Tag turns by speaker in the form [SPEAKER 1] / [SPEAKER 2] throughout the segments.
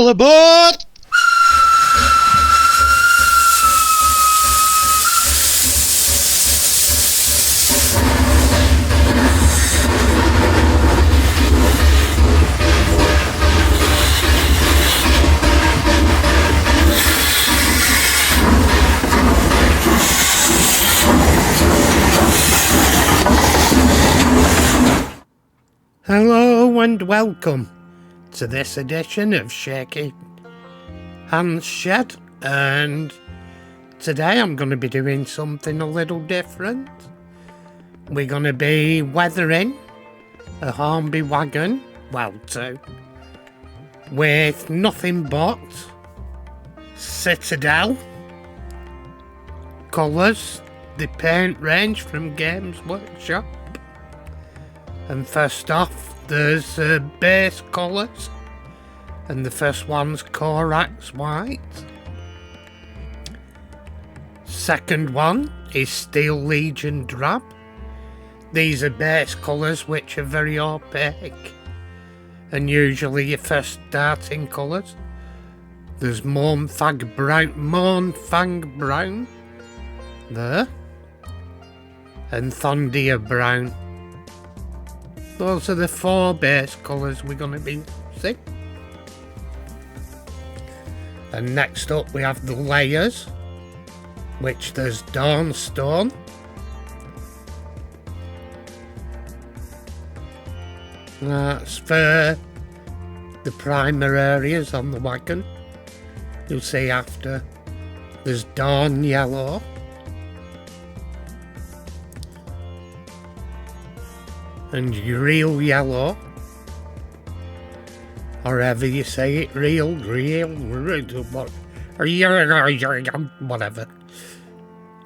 [SPEAKER 1] All aboard! Hello and welcome to this edition of Shaky Hands Shed, and today I'm going to be doing something a little different. We're going to be weathering a Hornby wagon, well two, with nothing but Citadel colours, the paint range from Games Workshop. And first off, there's base colours, and the first one's Corax White. Second one is Steel Legion Drab. These are base colours which are very opaque, and usually your first starting colours. There's Mournfang Brown there, and Thondia Brown. Those are the four base colours we're going to be using. And next up we have the layers, which there's Dawnstone, that's for the primer areas on the wagon. You'll see after there's Dawn Yellow, and real yellow, or however you say it, real, whatever.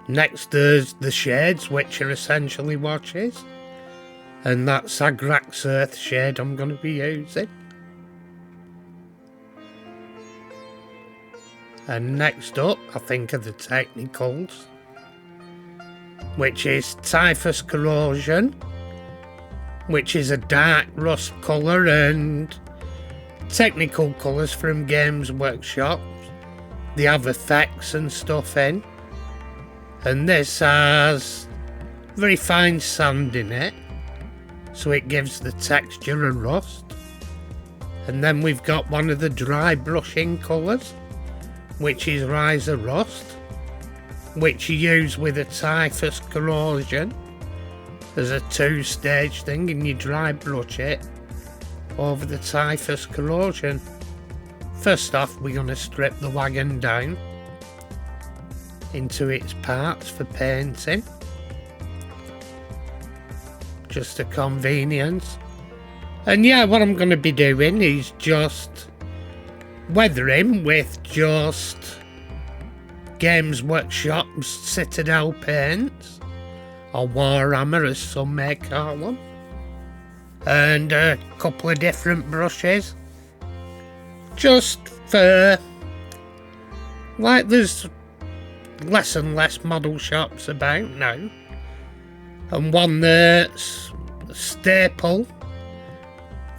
[SPEAKER 1] Next there's the shades, which are essentially washes, and that's Agrax Earth shade I'm going to be using. And next up, I think, are the technicals, which is Typhus Corrosion, which is a dark rust colour, and technical colours from Games Workshop. They have effects and stuff in, and this has very fine sand in it, so it gives the texture of rust. And then we've got one of the dry brushing colours, which is Riser Rust, which you use with a Typhus Corrosion. There's a two-stage thing, and you dry brush it over the Typhus Corrosion. First off, we're going to strip the wagon down into its parts for painting, just a convenience. And yeah, what I'm going to be doing is just weathering with just Games Workshop's Citadel paints, or warhammer as some may call them, and a couple of different brushes, just for, like, there's less and less model shops about now, and one that's a staple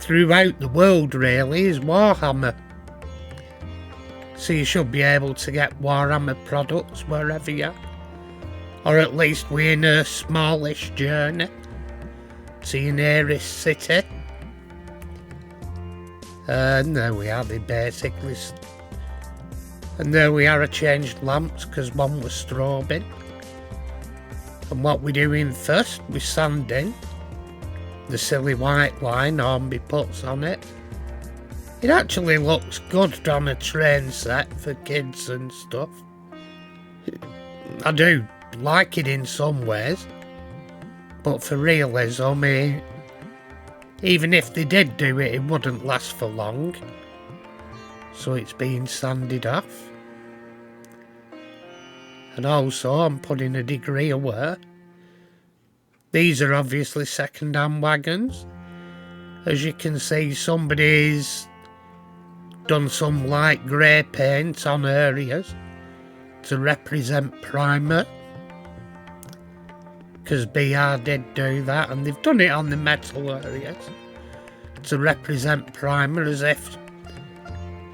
[SPEAKER 1] throughout the world really is Warhammer. So you should be able to get Warhammer products wherever you are. Or at least we're in a smallish journey to your nearest city. And there we are, they basically... And there we are, I changed lamps because one was strobing. And what we're doing first, we're sanding the silly white line Hornby puts on it. It actually looks good on a train set for kids and stuff. I do like it in some ways, but for realism, even if they did do it, it wouldn't last for long, so it's being sanded off. And also I'm putting a degree of wear. These are obviously second-hand wagons. As you can see, somebody's done some light grey paint on areas to represent primer, because BR did do that, and they've done it on the metal areas to represent primer, as if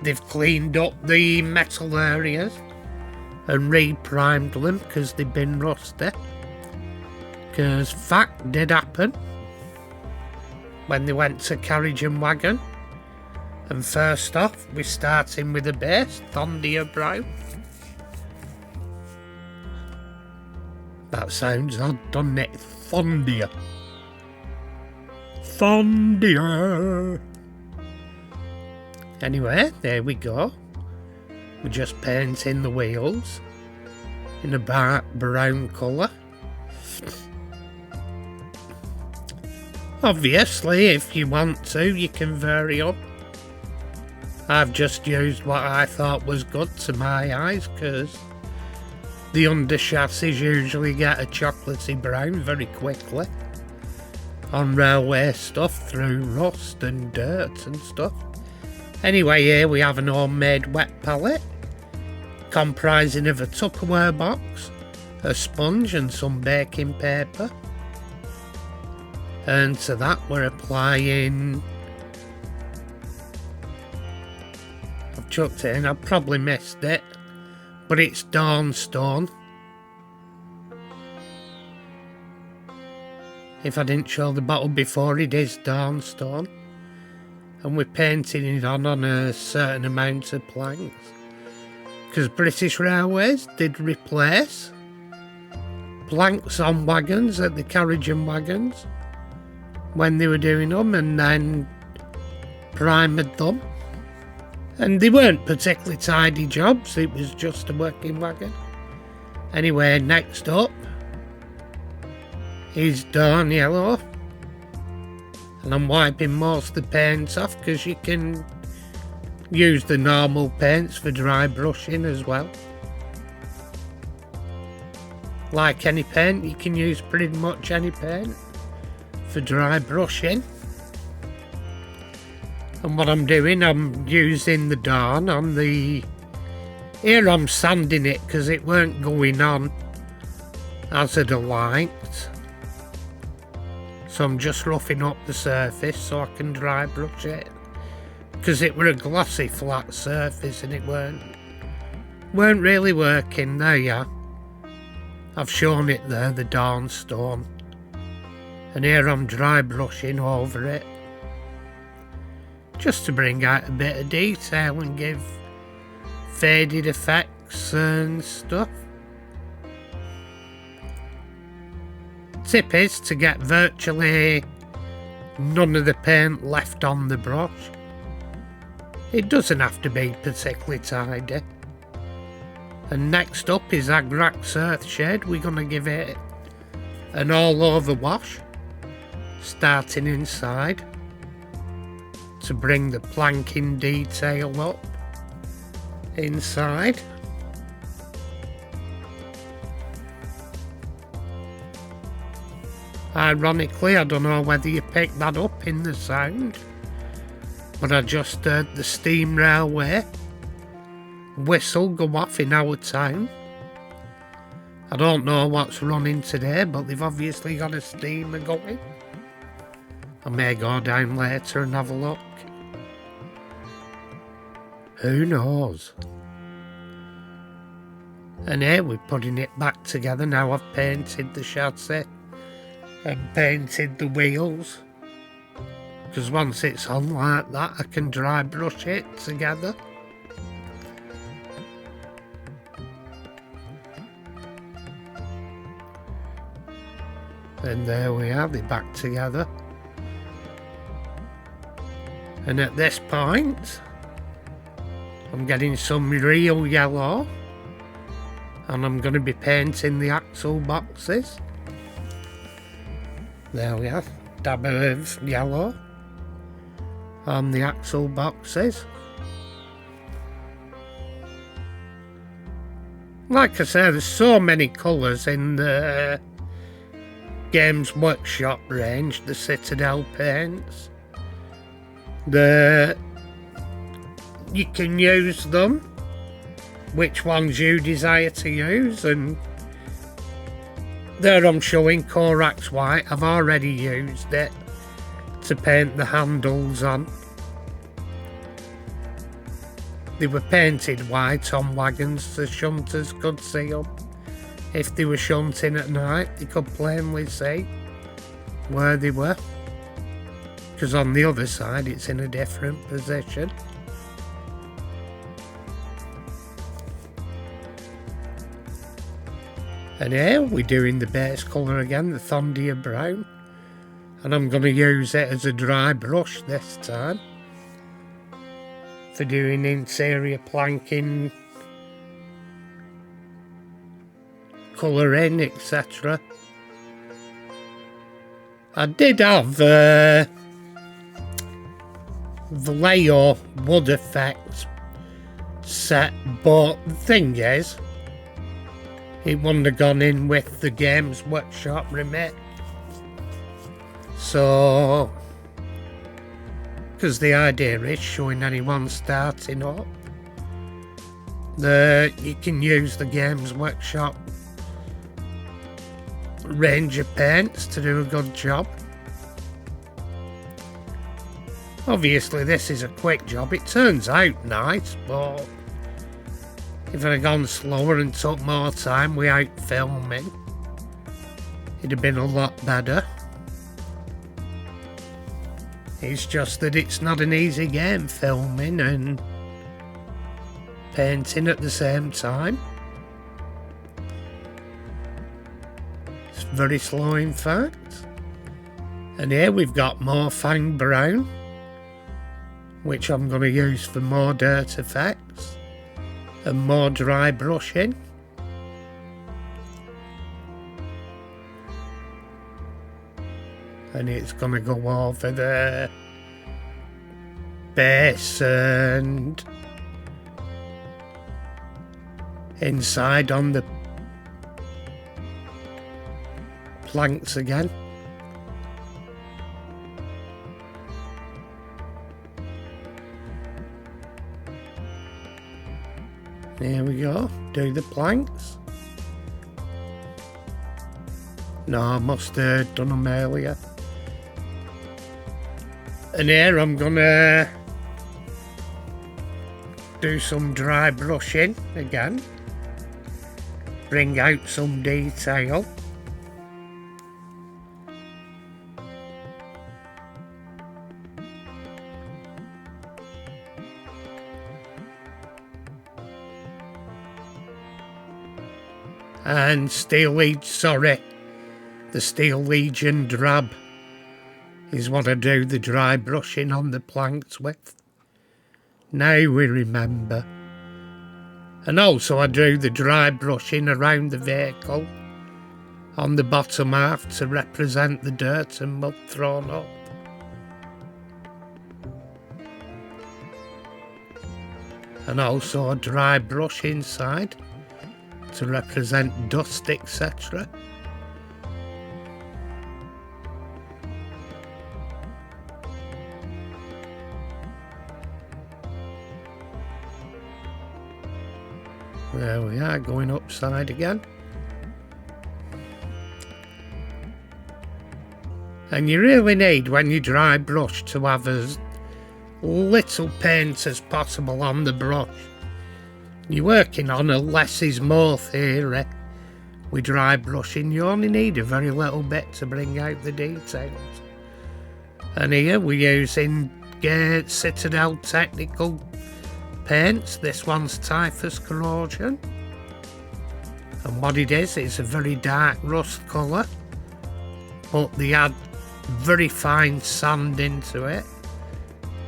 [SPEAKER 1] they've cleaned up the metal areas and re-primed them because they've been rusty. Because fact did happen when they went to carriage and wagon. And first off, we're starting with the base, Thondia Brow. That sounds odd, doesn't it? Thondia. Thondia. Anyway, there we go. We're just painting the wheels in a brown colour. Obviously, if you want to, you can vary up. I've just used what I thought was good to my eyes, because the under chassis usually get a chocolatey brown very quickly on railway stuff through rust and dirt and stuff. Anyway, here we have an homemade wet palette comprising of a Tupperware box, a sponge and some baking paper. And to that we're applying... I've chucked it in, I've probably missed it, but it's Dawnstone. If I didn't show the bottle before, it is Dawnstone. And we're painting it on a certain amount of planks. Because British Railways did replace planks on wagons at the carriage and wagons when they were doing them, and then primed them. And they weren't particularly tidy jobs, it was just a working wagon. Anyway, next up is Dawn Yellow. And I'm wiping most of the paints off because you can use the normal paints for dry brushing as well. Like any paint, you can use pretty much any paint for dry brushing. And what I'm doing, I'm using the Dawn on the... Here I'm sanding it because it weren't going on as I'd have liked. So I'm just roughing up the surface so I can dry brush it. Because it were a glossy flat surface and it weren't really working. There you are. I've shown it there, the Dawnstone. And here I'm dry brushing over it. Just to bring out a bit of detail and give faded effects and stuff. Tip is to get virtually none of the paint left on the brush. It doesn't have to be particularly tidy. And next up is Agrax Earthshade. We're going to give it an all over wash, starting inside, to bring the planking detail up inside. Ironically, I don't know whether you picked that up in the sound, but I just heard the steam railway whistle go off in our town. I don't know what's running today, but they've obviously got a steamer going. I may go down later and have a look. Who knows? And here we're putting it back together now. I've painted the chassis and painted the wheels, because once it's on like that I can dry brush it together. And there we are, they're back together. And at this point I'm getting some real yellow and I'm going to be painting the axle boxes. There we are, dab of yellow on the axle boxes. Like I say, there's so many colours in the Games Workshop range, the Citadel paints. You can use them, which ones you desire to use, and there I'm showing Corax White. I've already used it to paint the handles on. they were painted white on wagons so shunters could see them. If they were shunting at night, they could plainly see where they were. Because on the other side, it's in a different position. And here we're doing the base colour again, the Thondia Brown. And I'm going to use it as a dry brush this time for doing interior planking, colouring, etc. I did have Vallejo wood effect set, but the thing is, it wouldn't have gone in with the Games Workshop remit. So, because the idea is showing anyone starting up that you can use the Games Workshop range of paints to do a good job. Obviously this is a quick job, it turns out nice, but if it had gone slower and took more time without filming, it'd have been a lot better. It's just that it's not an easy game filming and painting at the same time. It's very slow in fact. And here we've got more Fang Brown, which I'm going to use for more dirt effects and more dry brushing. And it's going to go over the base and inside on the planks again. There we go, do the planks. No, I must have done them earlier. And here I'm gonna do some dry brushing again, bring out some detail. And the Steel Legion drab is what I do the dry brushing on the planks with. Now we remember. And also I do the dry brushing around the vehicle on the bottom half to represent the dirt and mud thrown up. And also a dry brush inside to represent dust, etc. There we are, going upside again. And you really need, when you dry brush, to have as little paint as possible on the brush. You're working on a less is more theory. With dry brushing, you only need a very little bit to bring out the details. And here we're using Citadel technical paints. This one's Typhus Corrosion. And what it is, it's a very dark rust colour, but they add very fine sand into it,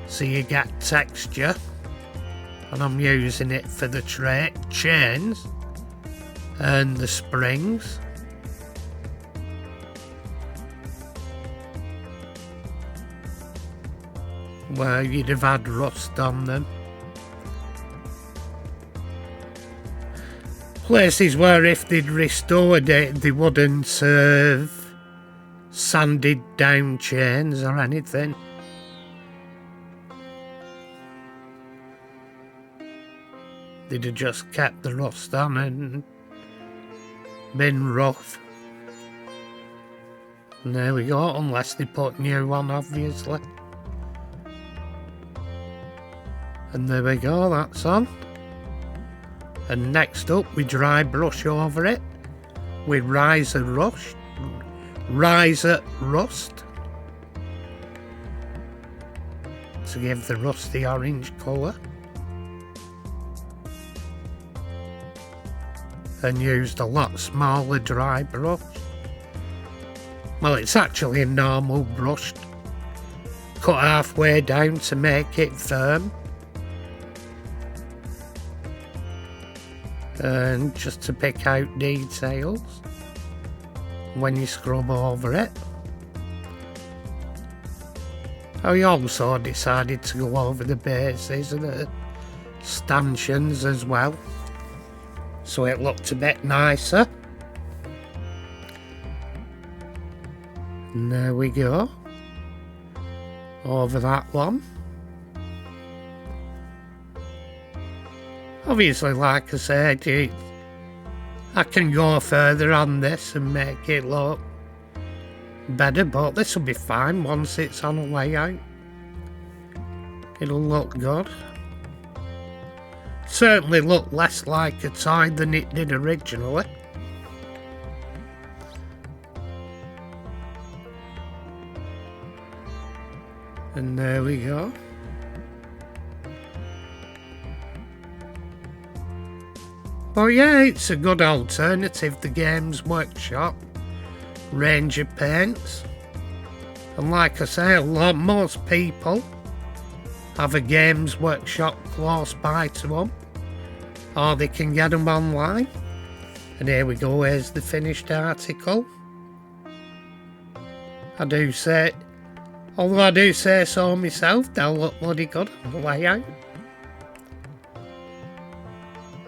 [SPEAKER 1] so you get texture. And I'm using it for the chains and the springs. Where you'd have had rust on them. Places where if they'd restored it, they wouldn't have sanded down chains or anything. They'd have just kept the rust on and been rough. And there we go, unless they put new on, obviously. And there we go, that's on. And next up we dry brush over it with riser rust to give the rusty orange colour. And used a lot smaller dry brush. Well, it's actually a normal brush, cut halfway down to make it firm. And just to pick out details when you scrub over it. I also decided to go over the bases and the stanchions as well, so it looked a bit nicer. And there we go, over that one. Obviously, like I said, I can go further on this and make it look better, but this will be fine once it's on a layout. It'll look good. Certainly look less like a toy than it did originally. And there we go. Well, yeah, it's a good alternative, the Games Workshop range of paints. And like I say, most people have a Games Workshop close by to them, or they can get them online. And here we go, here's the finished article. Although I do say so myself, they'll look bloody good on the layout.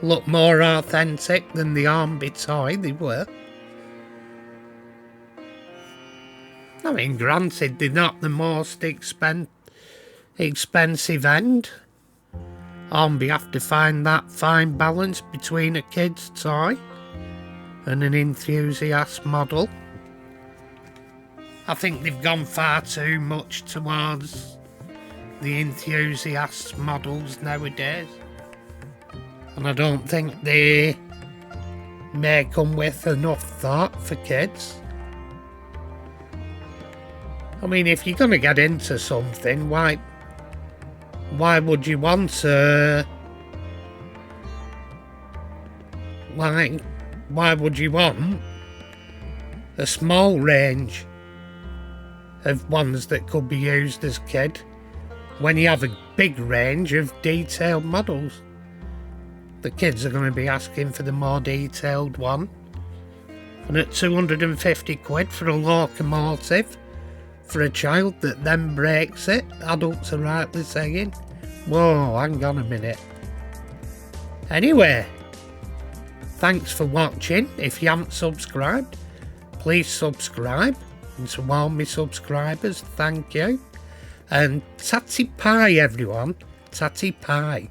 [SPEAKER 1] Look more authentic than the Hornby toy they were. I mean, granted, they're not the most expensive end. Hornby have to find that fine balance between a kid's toy and an enthusiast model. I think they've gone far too much towards the enthusiast models nowadays. And I don't think they may come with enough thought for kids. I mean, if you're going to get into something, why would you want to... Why would you want a small range of ones that could be used as kid when you have a big range of detailed models? The kids are going to be asking for the more detailed one. And at 250 quid for a locomotive for a child that then breaks it, adults are rightly saying, whoa, hang on a minute. Anyway, thanks for watching. If you haven't subscribed, please subscribe. And to all my subscribers, thank you. And tatty pie, everyone. Tatty pie.